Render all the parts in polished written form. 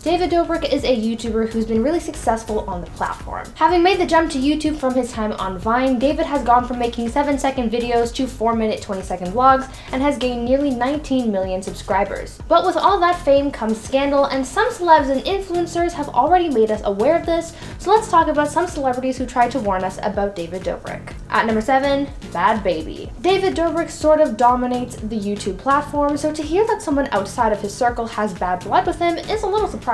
David Dobrik is a YouTuber who's been really successful on the platform. Having made the jump to YouTube from his time on Vine, David has gone from making 7-second videos to 4-minute 20-second vlogs and has gained nearly 19 million subscribers. But with all that fame comes scandal, and some celebs and influencers have already made us aware of this, so let's talk about some celebrities who tried to warn us about David Dobrik. At number 7, Bhad Bhabie. David Dobrik sort of dominates the YouTube platform, so to hear that someone outside of his circle has bad blood with him is a little surprising.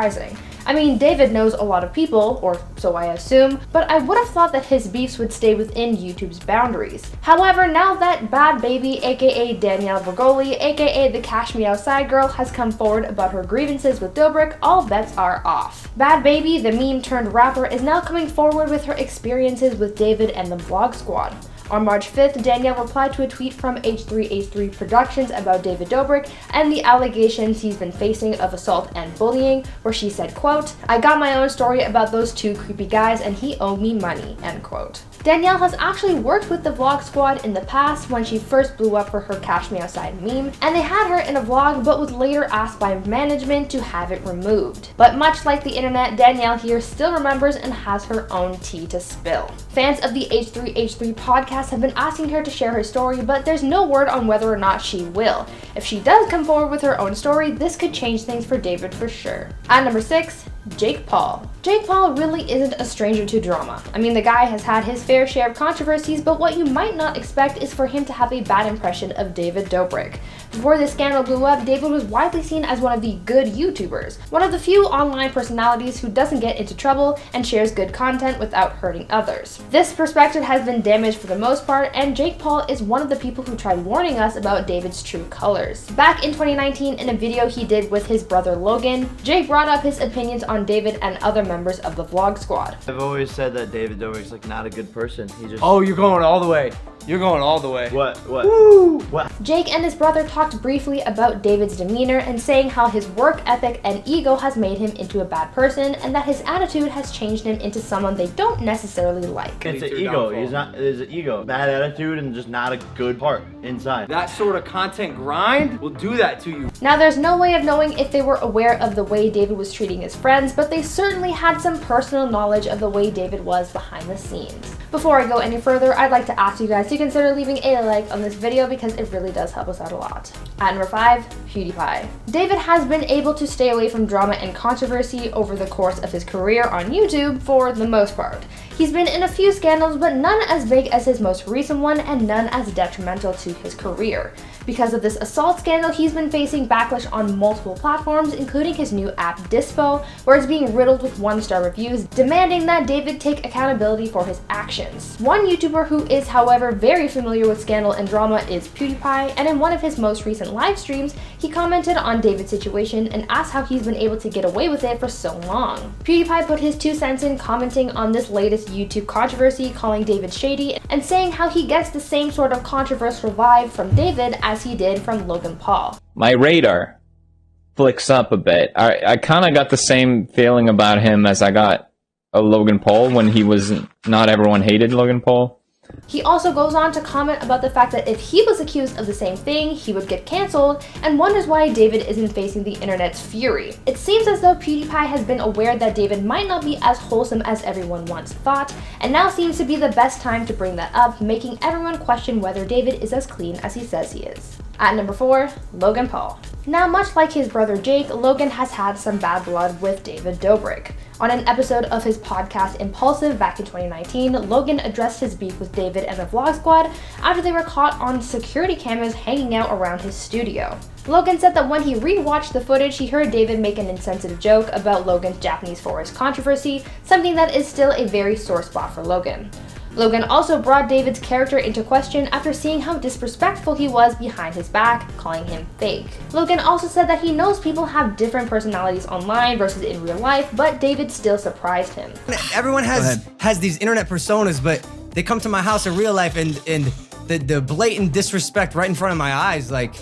I mean, David knows a lot of people, or so I assume, but I would have thought that his beefs would stay within YouTube's boundaries. However, now that Bhad Bhabie, aka Danielle Bregoli, aka the Cash Me Outside girl, has come forward about her grievances with Dobrik, all bets are off. Bhad Bhabie, the meme-turned-rapper, is now coming forward with her experiences with David and the Vlog Squad. On March 5th, Danielle replied to a tweet from H3H3 Productions about David Dobrik and the allegations he's been facing of assault and bullying, where she said, quote, "I got my own story about those two creepy guys and he owed me money," end quote. Danielle has actually worked with the Vlog Squad in the past when she first blew up for her Cash Me Outside meme, and they had her in a vlog but was later asked by management to have it removed. But much like the internet, Danielle here still remembers and has her own tea to spill. Fans of the H3H3 podcast have been asking her to share her story, but there's no word on whether or not she will. If she does come forward with her own story, this could change things for David for sure. At number 6, Jake Paul. Jake Paul really isn't a stranger to drama. I mean, the guy has had his fair share of controversies, but what you might not expect is for him to have a bad impression of David Dobrik. Before this scandal blew up, David was widely seen as one of the good YouTubers, one of the few online personalities who doesn't get into trouble and shares good content without hurting others. This perspective has been damaged for the most part, and Jake Paul is one of the people who tried warning us about David's true colors. Back in 2019, in a video he did with his brother Logan, Jake brought up his opinions on David and other members of the Vlog Squad. I've always said that David Dobrik's like not a good person. He just... Oh, you're going all the way. You're going all the way. What? Woo! What? Jake and his brother talked briefly about David's demeanor and saying how his work ethic and ego has made him into a bad person and that his attitude has changed him into someone they don't necessarily like. It's an ego. He's not. There's an ego. Bad attitude and just not a good part inside. That sort of content grind will do that to you. Now, there's no way of knowing if they were aware of the way David was treating his friends, but they certainly had some personal knowledge of the way David was behind the scenes. Before I go any further, I'd like to ask you guys to consider leaving a like on this video because it really does help us out a lot. At number 5, PewDiePie. David has been able to stay away from drama and controversy over the course of his career on YouTube for the most part. He's been in a few scandals, but none as big as his most recent one and none as detrimental to his career. Because of this assault scandal, he's been facing backlash on multiple platforms, including his new app Dispo, where it's being riddled with 1-star reviews, demanding that David take accountability for his actions. One YouTuber who is, however, very familiar with scandal and drama is PewDiePie, and in one of his most recent live streams, he commented on David's situation and asked how he's been able to get away with it for so long. PewDiePie put his 2 cents in, commenting on this latest YouTube controversy, calling David shady, and saying how he gets the same sort of controversial vibe from David as he did from Logan Paul. My radar flicks up a bit. I kind of got the same feeling about him as I got a Logan Paul when he was, not everyone hated Logan Paul. He also goes on to comment about the fact that if he was accused of the same thing, he would get cancelled, and wonders why David isn't facing the internet's fury. It seems as though PewDiePie has been aware that David might not be as wholesome as everyone once thought, and now seems to be the best time to bring that up, making everyone question whether David is as clean as he says he is. At number 4, Logan Paul. Now, much like his brother Jake, Logan has had some bad blood with David Dobrik. On an episode of his podcast Impulsive back in 2019, Logan addressed his beef with David and the Vlog Squad after they were caught on security cameras hanging out around his studio. Logan said that when he rewatched the footage, he heard David make an insensitive joke about Logan's Japanese forest controversy, something that is still a very sore spot for Logan. Logan also brought David's character into question after seeing how disrespectful he was behind his back, calling him fake. Logan also said that he knows people have different personalities online versus in real life, but David still surprised him. Everyone has these internet personas, but they come to my house in real life and the blatant disrespect right in front of my eyes, like,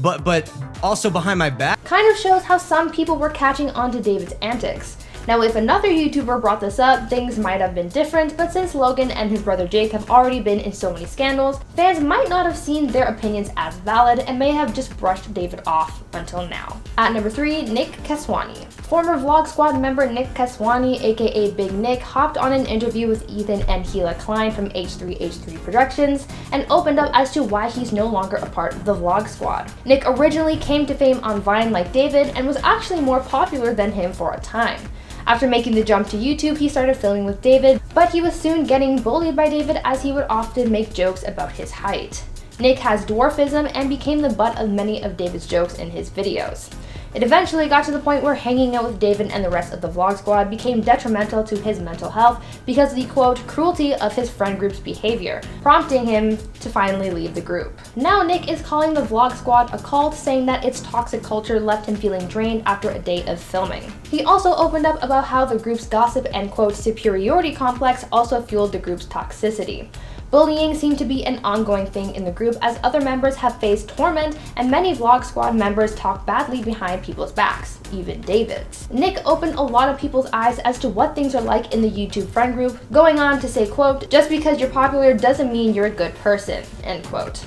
but also behind my back. Kind of shows how some people were catching on to David's antics. Now, if another YouTuber brought this up, things might have been different, but since Logan and his brother Jake have already been in so many scandals, fans might not have seen their opinions as valid and may have just brushed David off until now. At number 3, Nick Kaswani. Former Vlog Squad member Nick Kaswani, aka Big Nick, hopped on an interview with Ethan and Hila Klein from H3H3 Productions and opened up as to why he's no longer a part of the Vlog Squad. Nick originally came to fame on Vine like David and was actually more popular than him for a time. After making the jump to YouTube, he started filming with David, but he was soon getting bullied by David as he would often make jokes about his height. Nick has dwarfism and became the butt of many of David's jokes in his videos. It eventually got to the point where hanging out with David and the rest of the Vlog Squad became detrimental to his mental health because of the quote cruelty of his friend group's behavior, prompting him to finally leave the group. Now Nick is calling the Vlog Squad a cult, saying that its toxic culture left him feeling drained after a day of filming. He also opened up about how the group's gossip and quote superiority complex also fueled the group's toxicity. Bullying seemed to be an ongoing thing in the group as other members have faced torment and many Vlog Squad members talk badly behind people's backs, even David's. Nick opened a lot of people's eyes as to what things are like in the YouTube friend group, going on to say, quote, "Just because you're popular doesn't mean you're a good person," end quote.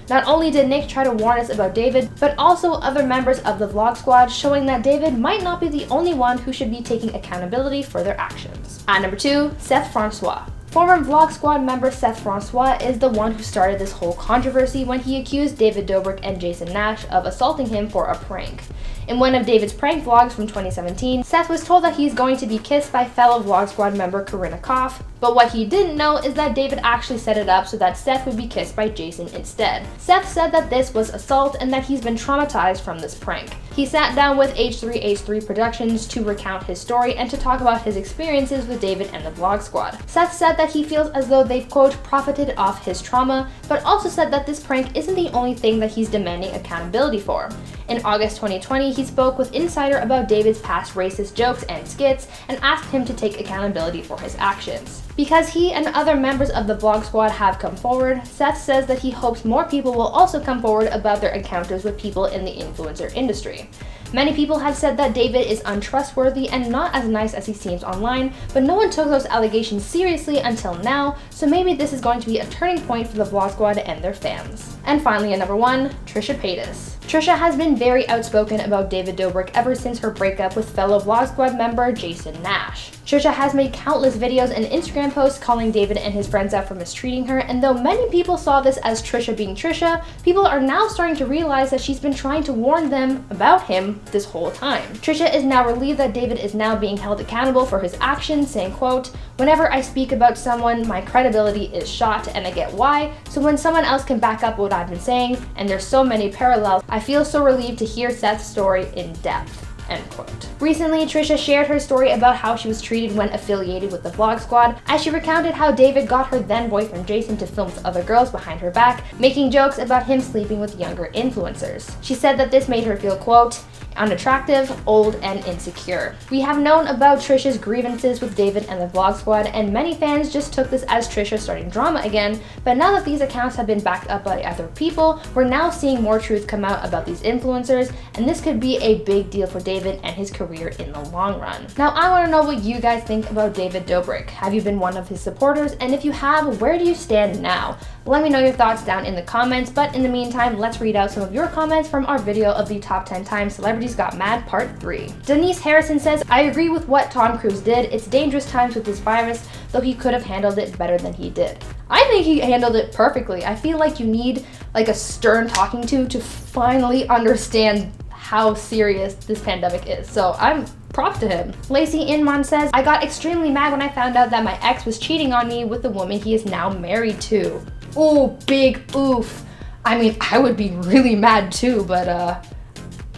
Not only did Nick try to warn us about David, but also other members of the Vlog Squad, showing that David might not be the only one who should be taking accountability for their actions. At number 2, Seth Francois. Former Vlog Squad member Seth Francois is the one who started this whole controversy when he accused David Dobrik and Jason Nash of assaulting him for a prank. In one of David's prank vlogs from 2017, Seth was told that he's going to be kissed by fellow Vlog Squad member Corinna Koff, but what he didn't know is that David actually set it up so that Seth would be kissed by Jason instead. Seth said that this was assault and that he's been traumatized from this prank. He sat down with H3H3 Productions to recount his story and to talk about his experiences with David and the Vlog Squad. Seth said that he feels as though they've, quote, profited off his trauma, but also said that this prank isn't the only thing that he's demanding accountability for. In August 2020, he spoke with Insider about David's past racist jokes and skits and asked him to take accountability for his actions. Because he and other members of the Vlog Squad have come forward, Seth says that he hopes more people will also come forward about their encounters with people in the influencer industry. Many people have said that David is untrustworthy and not as nice as he seems online, but no one took those allegations seriously until now, so maybe this is going to be a turning point for the Vlog Squad and their fans. And finally at number 1, Trisha Paytas. Trisha has been very outspoken about David Dobrik ever since her breakup with fellow Vlog Squad member Jason Nash. Trisha has made countless videos and Instagram posts calling David and his friends out for mistreating her, and though many people saw this as Trisha being Trisha, people are now starting to realize that she's been trying to warn them about him this whole time. Trisha is now relieved that David is now being held accountable for his actions, saying, quote, "Whenever I speak about someone, my credibility is shot and I get why, so when someone else can back up what I've been saying, and there's so many parallels, I feel so relieved to hear Seth's story in depth." End quote. Recently, Trisha shared her story about how she was treated when affiliated with the Vlog Squad, as she recounted how David got her then boyfriend Jason to film with other girls behind her back, making jokes about him sleeping with younger influencers. She said that this made her feel, quote, unattractive, old, and insecure. We have known about Trisha's grievances with David and the Vlog Squad, and many fans just took this as Trisha starting drama again, but now that these accounts have been backed up by other people, we're now seeing more truth come out about these influencers, and this could be a big deal for David and his career in the long run. Now I want to know what you guys think about David Dobrik. Have you been one of his supporters? And if you have, where do you stand now? Let me know your thoughts down in the comments, but in the meantime, let's read out some of your comments from our video of the top 10 times celebrities got mad part 3. Denise Harrison says, I agree with what Tom Cruise did. It's dangerous times with this virus, though he could have handled it better than he did. I think he handled it perfectly. I feel like you need like a stern talking to finally understand how serious this pandemic is. So I'm props to him. Lacey Inman says, I got extremely mad when I found out that my ex was cheating on me with the woman he is now married to. Ooh, big oof. I mean, I would be really mad too, but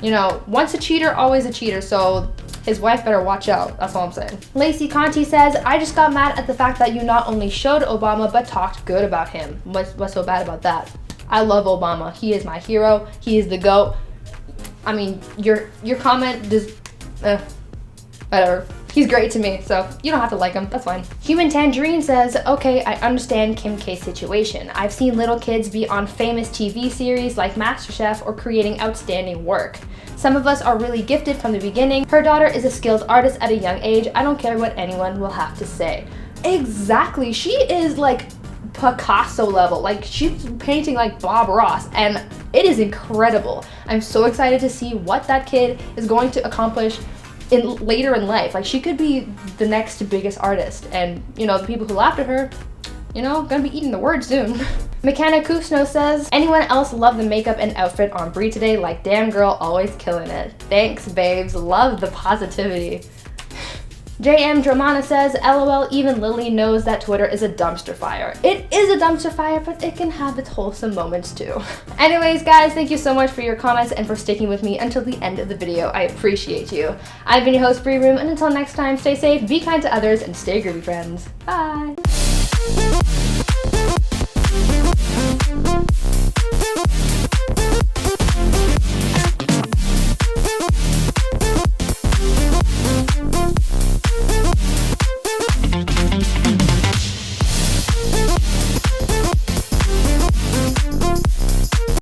you know, once a cheater, always a cheater, so his wife better watch out. That's all I'm saying. Lacey Conti says, I just got mad at the fact that you not only showed Obama, but talked good about him. What's so bad about that? I love Obama. He is my hero. He is the GOAT. I mean, your comment just, whatever. He's great to me, so you don't have to like him, that's fine. Human Tangerine says, okay, I understand Kim K's situation. I've seen little kids be on famous TV series like MasterChef or creating outstanding work. Some of us are really gifted from the beginning. Her daughter is a skilled artist at a young age. I don't care what anyone will have to say. Exactly, she is like Picasso level. Like she's painting like Bob Ross and it is incredible. I'm so excited to see what that kid is going to accomplish later in life. Like, she could be the next biggest artist, and you know, the people who laughed at her, you know, gonna be eating the word soon. Mechanic Kusno says, anyone else love the makeup and outfit on Brie today? Like, damn girl, always killing it. Thanks, babes. Love the positivity. JM Dramana says, LOL, even Lily knows that Twitter is a dumpster fire. It is a dumpster fire, but it can have its wholesome moments too. Anyways, guys, thank you so much for your comments and for sticking with me until the end of the video. I appreciate you. I've been your host, Brie Room, and until next time, stay safe, be kind to others, and stay groovy, friends. Bye!